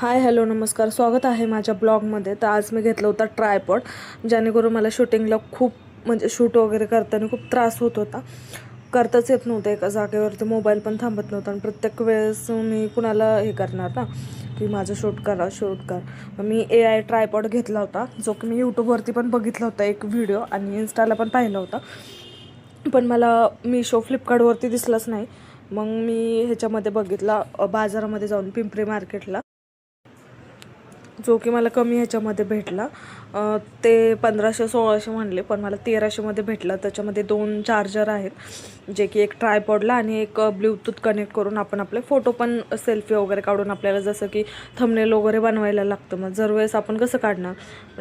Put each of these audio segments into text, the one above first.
Hi hello नमस्कार, स्वागत आहे माझ्या ब्लॉगमध्ये. तर आज मी घेतला होता ट्रायपॉड, जेणेकरून मला शूटिंगला खूप शूट वगैरे करताना खूप त्रास होत होता. करताच येत नव्हतं, एका जागेवरती मोबाईल पण थांबत नव्हता आणि प्रत्येक वेळेस मी कुणाला हे करणार ना की माझं शूट कर. मी AI ट्रायपॉड घेतला होता, जो की मी यूट्यूबवरती पण बघितला होता एक व्हिडिओ आणि इन्स्टाला पण पाहिला होता. पण मला मिशो फ्लिपकार्टवरती दिसलाच नाही. मग मी ह्याच्यामध्ये बघितला बाजारामध्ये जाऊन, पिंपरी मार्केटला, जो की मला कमी ह्याच्यामध्ये भेटला. ते 1500-1600 म्हणले, पण मला 1300मध्ये भेटला. त्याच्यामध्ये 2 चार्जर आहेत, जे की एक ट्रायपॉडला आणि एक ब्लूटूथ कनेक्ट करून आपण आपले फोटो पण सेल्फी वगैरे काढून, आपल्याला जसं की थंबनेल वगैरे बनवायला लागतं. मग जर वेळेस आपण कसं काढणार,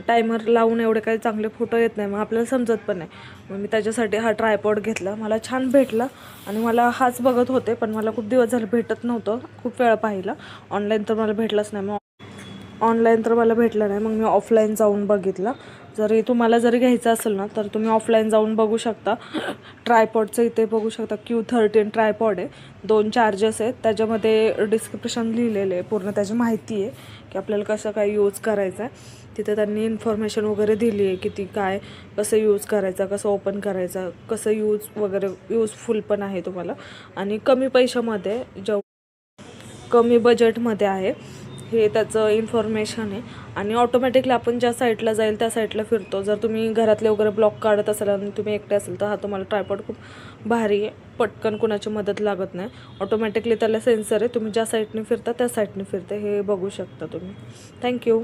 टायमर लावून एवढे काही चांगले फोटो येत नाही, मग आपल्याला समजत पण नाही. मग मी त्याच्यासाठी हा ट्रायपॉड घेतला. मला छान भेटला आणि मला हाच बघत होते, पण मला खूप दिवस झाले भेटत नव्हतं. खूप वेळा पाहिला ऑनलाईन, तर मला भेटलाच नाही. ऑनलाईन तर मला भेटलं नाही. मग मी ऑफलाईन जाऊन बघितला. तुम्हाला जरी घ्यायचं असेल ना, तर तुम्ही ऑफलाईन जाऊन बघू शकता. ट्रायपॉडचं इथे बघू शकता, Q13 ट्रायपॉड आहे. 2 चार्जेस आहेत. त्याच्यामध्ये डिस्क्रिप्शन लिहिलेलं आहे, पूर्ण त्याची माहिती आहे की आपल्याला कसं काय यूज करायचं आहे. तिथे त्यांनी इन्फॉर्मेशन वगैरे दिली आहे, किती काय कसं यूज करायचं, कसं ओपन करायचं, कसं यूजफुल पण आहे तुम्हाला. आणि कमी पैशामध्ये, कमी बजेटमध्ये आहे हे त्याचं इन्फॉर्मेशन आहे. आणि ऑटोमॅटिकली आपण ज्या साईडला जाईल त्या साईडला फिरतो. जर तुम्ही घरातले वगैरे ब्लॉग काढत असाल आणि तुम्ही एकटे असाल, तर हा तुम्हाला ट्रायपॉड खूप भारी आहे. पटकन कुणाची मदत लागत नाही. ऑटोमॅटिकली त्याला सेन्सर आहे, तुम्ही ज्या साईडने फिरता त्या साईडने फिरते, हे बघू शकता तुम्ही. थँक्यू.